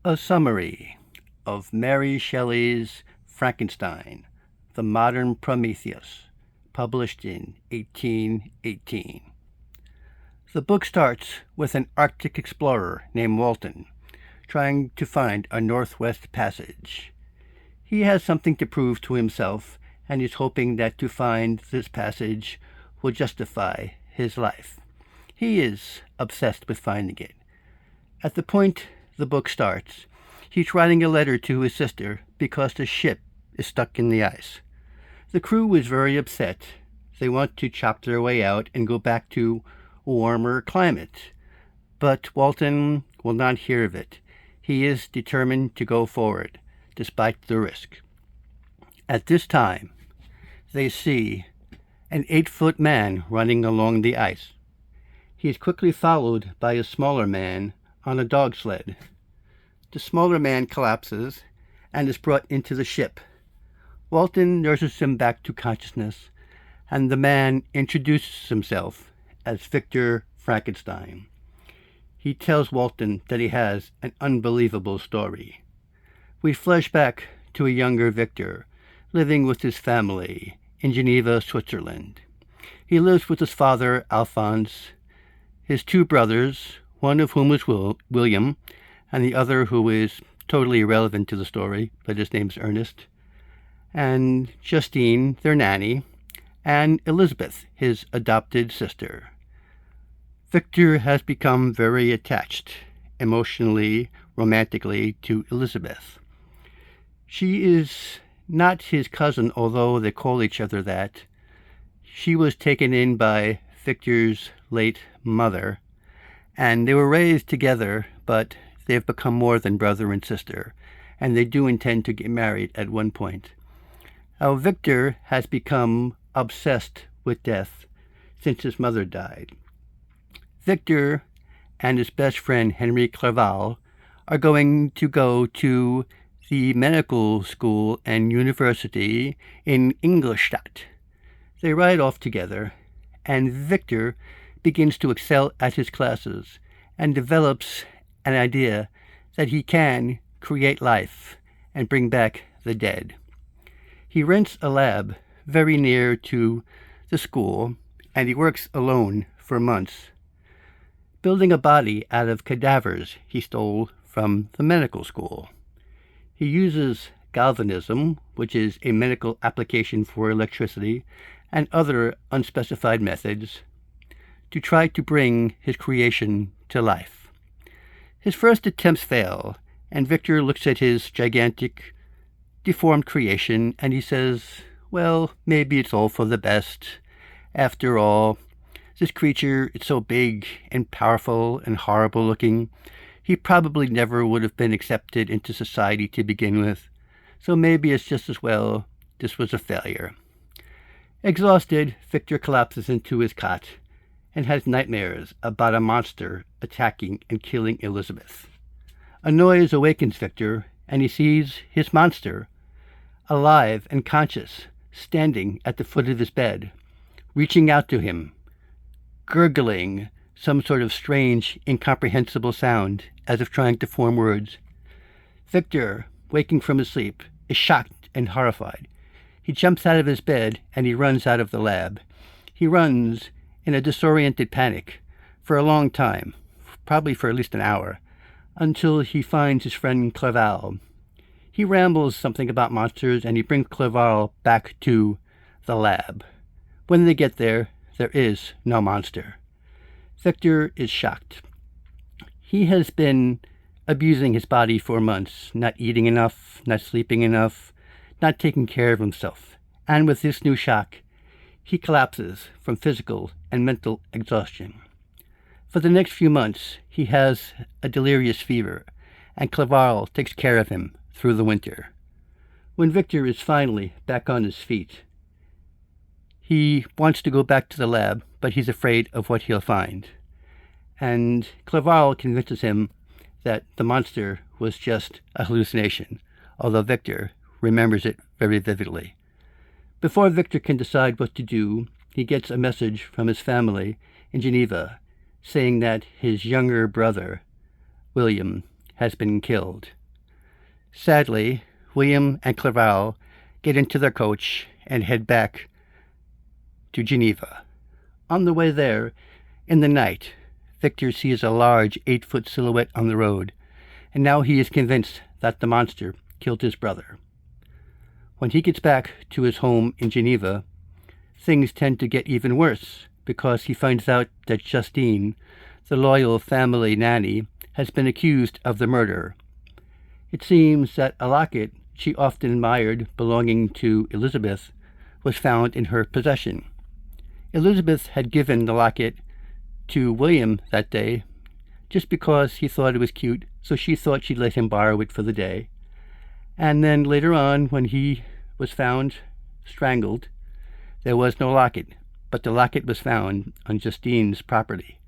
A summary of Mary Shelley's Frankenstein, the Modern Prometheus, published in 1818. The book starts with an Arctic explorer named Walton trying to find a Northwest Passage. He has something to prove to himself, and is hoping that to find this passage will justify his life. He is obsessed with finding it. At the point the book starts, he's writing a letter to his sister because the ship is stuck in the ice. The crew is very upset. They want to chop their way out and go back to a warmer climate. But Walton will not hear of it. He is determined to go forward, despite the risk. At this time, they see an 8-foot man running along the ice. He is quickly followed by a smaller man on a dog sled. The smaller man collapses and is brought into the ship. Walton nurses him back to consciousness, and the man introduces himself as Victor Frankenstein. He tells Walton that he has an unbelievable story. We flash back to a younger Victor, living with his family in Geneva, Switzerland. He lives with his father, Alphonse, his 2 brothers, one of whom is William, and the other who is totally irrelevant to the story, but his name's Ernest, and Justine, their nanny, and Elizabeth, his adopted sister. Victor has become very attached, emotionally, romantically, to Elizabeth. She is not his cousin, although they call each other that. She was taken in by Victor's late mother, and they were raised together, but they've become more than brother and sister, and they do intend to get married at one point. Now, Victor has become obsessed with death since his mother died. Victor and his best friend, Henry Clerval, are going to go to the medical school and university in Ingolstadt. They ride off together, and Victor begins to excel at his classes and develops an idea that he can create life and bring back the dead. He rents a lab very near to the school, and he works alone for months, building a body out of cadavers he stole from the medical school. He uses galvanism, which is a medical application for electricity, and other unspecified methods to try to bring his creation to life. His first attempts fail, and Victor looks at his gigantic, deformed creation, and he says, well, maybe it's all for the best. After all, this creature is so big and powerful and horrible looking, he probably never would have been accepted into society to begin with, so maybe it's just as well this was a failure. Exhausted, Victor collapses into his cot and has nightmares about a monster attacking and killing Elizabeth. A noise awakens Victor, and he sees his monster, alive and conscious, standing at the foot of his bed, reaching out to him, gurgling some sort of strange, incomprehensible sound, as if trying to form words. Victor, waking from his sleep, is shocked and horrified. He jumps out of his bed and he runs out of the lab. He runs in a disoriented panic for a long time, probably for at least an hour, until he finds his friend Clerval. He rambles something about monsters, and he brings Clerval back to the lab. When they get there, there is no monster. Victor is shocked. He has been abusing his body for months, not eating enough, not sleeping enough, not taking care of himself. And with this new shock, he collapses from physical and mental exhaustion. For the next few months, he has a delirious fever, and Clerval takes care of him through the winter. When Victor is finally back on his feet, he wants to go back to the lab, but he's afraid of what he'll find. And Clerval convinces him that the monster was just a hallucination, although Victor remembers it very vividly. Before Victor can decide what to do, he gets a message from his family in Geneva saying that his younger brother, William, has been killed. Sadly, William and Clerval get into their coach and head back to Geneva. On the way there, in the night, Victor sees a large 8-foot silhouette on the road, and now he is convinced that the monster killed his brother. When he gets back to his home in Geneva, things tend to get even worse because he finds out that Justine, the loyal family nanny, has been accused of the murder. It seems that a locket she often admired belonging to Elizabeth was found in her possession. Elizabeth had given the locket to William that day just because he thought it was cute, so she thought she'd let him borrow it for the day. And then later on, when he was found strangled, there was no locket, but the locket was found on Justine's property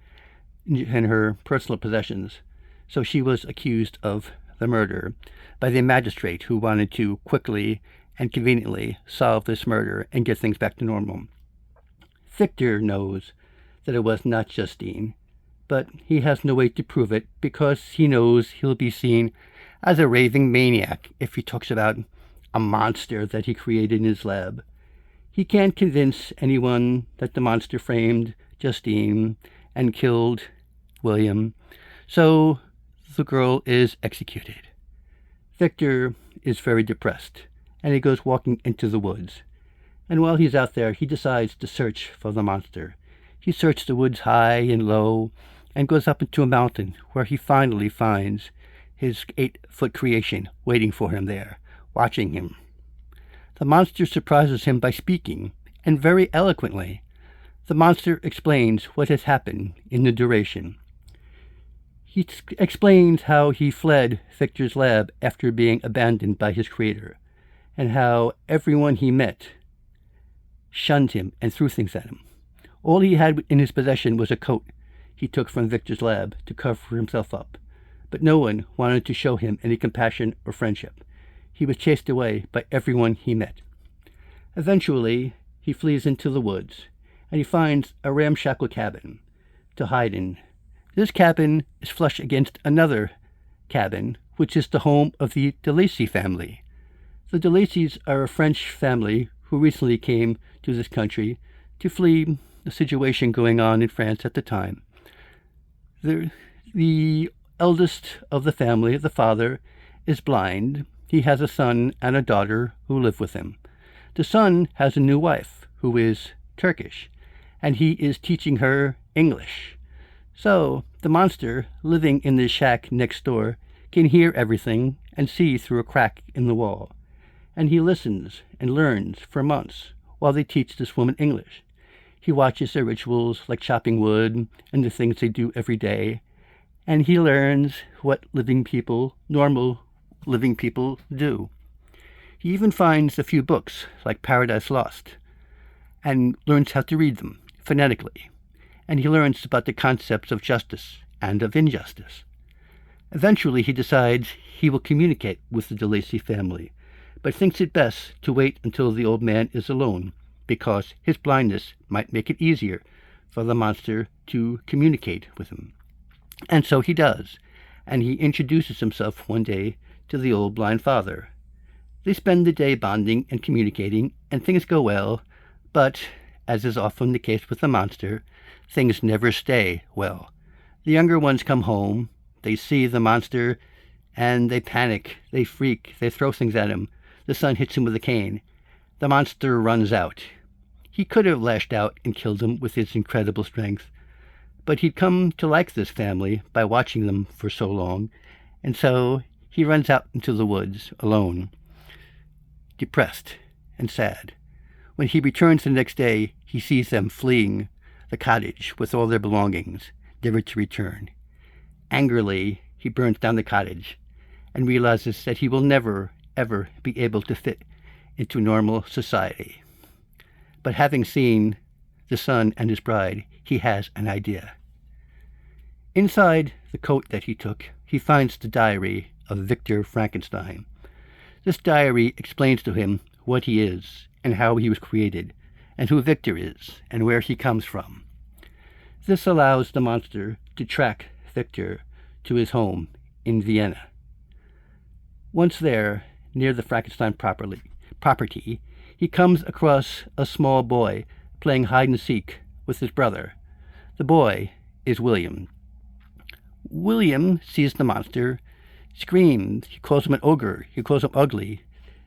in her personal possessions, so she was accused of the murder by the magistrate who wanted to quickly and conveniently solve this murder and get things back to normal. Victor knows that it was not Justine, but he has no way to prove it because he knows he'll be seen as a raving maniac if he talks about a monster that he created in his lab. He can't convince anyone that the monster framed Justine and killed William, so the girl is executed. Victor is very depressed, and he goes walking into the woods. And while he's out there, he decides to search for the monster. He searches the woods high and low and goes up into a mountain where he finally finds his 8-foot creation waiting for him there, watching him. The monster surprises him by speaking, and very eloquently. The monster explains what has happened in the duration. He explains how he fled Victor's lab after being abandoned by his creator, and how everyone he met shunned him and threw things at him. All he had in his possession was a coat he took from Victor's lab to cover himself up, but no one wanted to show him any compassion or friendship. He was chased away by everyone he met. Eventually, he flees into the woods, and he finds a ramshackle cabin to hide in. This cabin is flush against another cabin, which is the home of the de Lacy family. The de Lacys are a French family who recently came to this country to flee the situation going on in France at the time. The eldest of the family, the father, is blind. He has a son and a daughter who live with him. The son has a new wife who is Turkish, and he is teaching her English. So the monster living in the shack next door can hear everything and see through a crack in the wall. And he listens and learns for months while they teach this woman English. He watches their rituals like chopping wood and the things they do every day, and he learns what normal living people do. He even finds a few books like Paradise Lost and learns how to read them phonetically, and he learns about the concepts of justice and of injustice. Eventually he decides he will communicate with the de Lacy family, but thinks it best to wait until the old man is alone, because his blindness might make it easier for the monster to communicate with him. And so he does, and he introduces himself one day to the old blind father. They spend the day bonding and communicating, and things go well, but, as is often the case with the monster, things never stay well. The younger ones come home, they see the monster, and they panic, they freak, they throw things at him. The son hits him with a cane. The monster runs out. He could have lashed out and killed him with his incredible strength, but he'd come to like this family by watching them for so long, and so he runs out into the woods alone, depressed and sad. When he returns the next day, he sees them fleeing the cottage with all their belongings, never to return. Angrily, he burns down the cottage and realizes that he will never, ever be able to fit into normal society. But having seen the son and his bride, he has an idea. Inside the coat that he took, he finds the diary of Victor Frankenstein. This diary explains to him what he is and how he was created, and who Victor is and where he comes from. This allows the monster to track Victor to his home in Vienna. Once there, near the Frankenstein property, he comes across a small boy playing hide-and-seek with his brother. The boy is William. William sees the monster, screams. He calls him an ogre. He calls him ugly.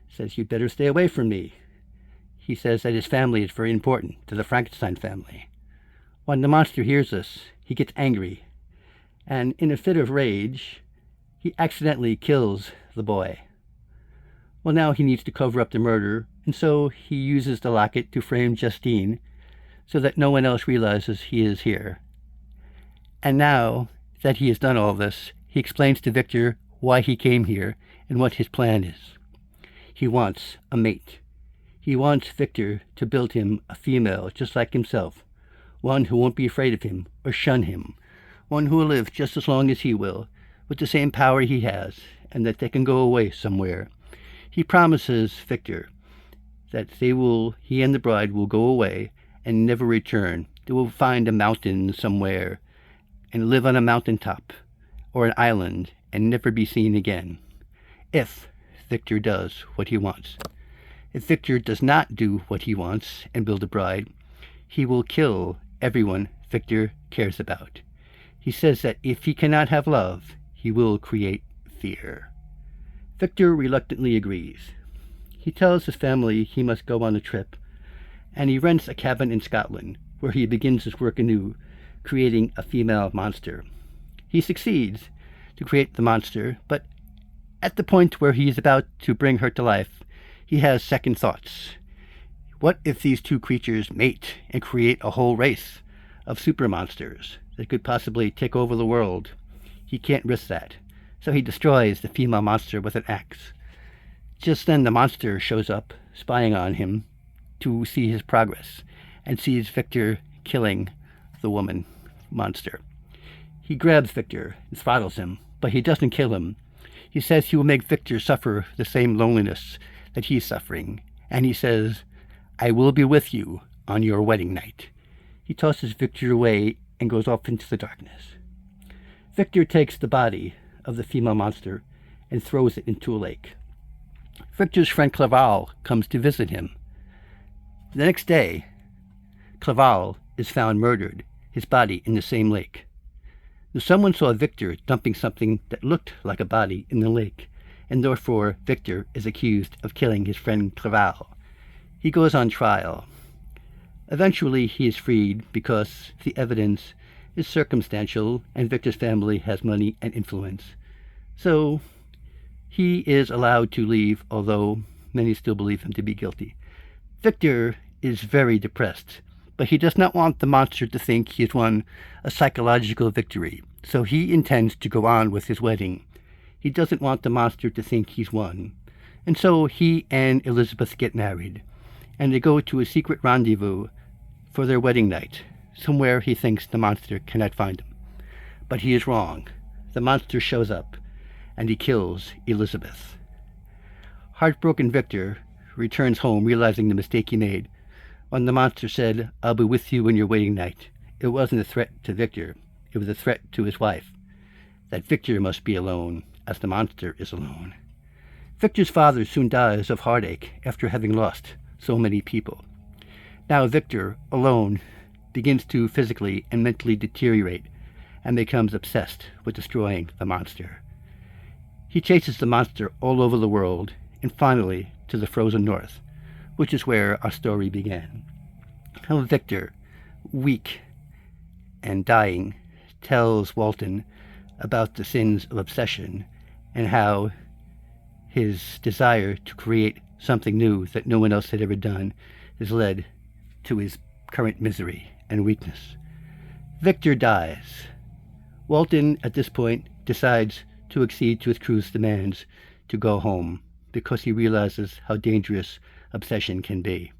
Says, "You'd better stay away from me." He says that his family is very important to the Frankenstein family. When the monster hears this, he gets angry, and in a fit of rage, he accidentally kills the boy. Well, now he needs to cover up the murder, and so he uses the locket to frame Justine so that no one else realizes he is here. And now that he has done all this, he explains to Victor why he came here and what his plan is. He wants a mate. He wants Victor to build him a female just like himself, one who won't be afraid of him or shun him, one who will live just as long as he will, with the same power he has, and that they can go away somewhere. He promises Victor that he and the bride will go away and never return. They will find a mountain somewhere and live on a mountaintop or an island and never be seen again, if Victor does what he wants. If Victor does not do what he wants and build a bride, he will kill everyone Victor cares about. He says that if he cannot have love, he will create fear. Victor reluctantly agrees. He tells his family he must go on a trip, and he rents a cabin in Scotland, where he begins his work anew, creating a female monster. He succeeds to create the monster, but at the point where he is about to bring her to life, he has second thoughts. What if these two creatures mate and create a whole race of super monsters that could possibly take over the world? He can't risk that, so he destroys the female monster with an axe. Just then the monster shows up, spying on him to see his progress, and sees Victor killing the woman monster. He grabs Victor and throttles him, but he doesn't kill him. He says he will make Victor suffer the same loneliness that he's suffering, and he says, "I will be with you on your wedding night." He tosses Victor away and goes off into the darkness. Victor takes the body of the female monster and throws it into a lake. Victor's friend Clerval comes to visit him. The next day, Clerval is found murdered, his body in the same lake. Someone saw Victor dumping something that looked like a body in the lake, and therefore Victor is accused of killing his friend Clerval. He goes on trial. Eventually he is freed because the evidence is circumstantial and Victor's family has money and influence. So he is allowed to leave, although many still believe him to be guilty. Victor is very depressed, but he does not want the monster to think he has won a psychological victory, so he intends to go on with his wedding. He doesn't want the monster to think he's won, and so he and Elizabeth get married, and they go to a secret rendezvous for their wedding night, somewhere he thinks the monster cannot find him. But he is wrong. The monster shows up, and he kills Elizabeth. Heartbroken Victor returns home, realizing the mistake he made. When the monster said, "I'll be with you on your wedding night," it wasn't a threat to Victor, it was a threat to his wife, that Victor must be alone, as the monster is alone. Victor's father soon dies of heartache after having lost so many people. Now Victor, alone, begins to physically and mentally deteriorate and becomes obsessed with destroying the monster. He chases the monster all over the world and finally to the frozen north, which is where our story began. How Victor, weak and dying, tells Walton about the sins of obsession and how his desire to create something new that no one else had ever done has led to his current misery and weakness. Victor dies. Walton, at this point, decides to accede to his crew's demands to go home because he realizes how dangerous obsession can be.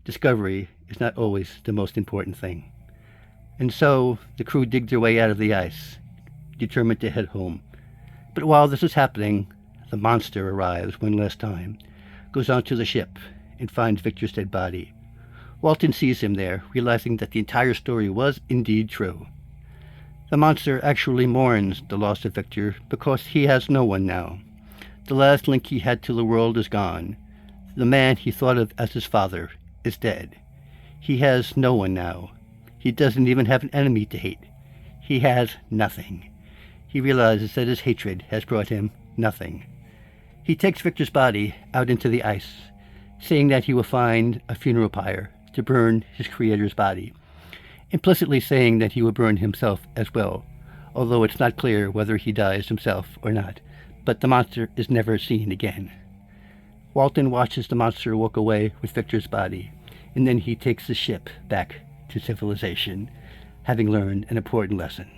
Discovery is not always the most important thing. And so the crew dig their way out of the ice, determined to head home. But while this is happening, the monster arrives one last time, goes onto the ship, and finds Victor's dead body. Walton sees him there, realizing that the entire story was indeed true. The monster actually mourns the loss of Victor because he has no one now. The last link he had to the world is gone. The man he thought of as his father is dead. He has no one now. He doesn't even have an enemy to hate. He has nothing. He realizes that his hatred has brought him nothing. He takes Victor's body out into the ice, saying that he will find a funeral pyre to burn his creator's body, implicitly saying that he will burn himself as well, although it's not clear whether he dies himself or not, but the monster is never seen again. Walton watches the monster walk away with Victor's body, and then he takes the ship back to civilization, having learned an important lesson.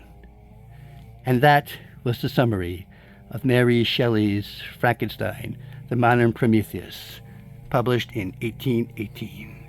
And that was the summary of Mary Shelley's Frankenstein, the Modern Prometheus, published in 1818.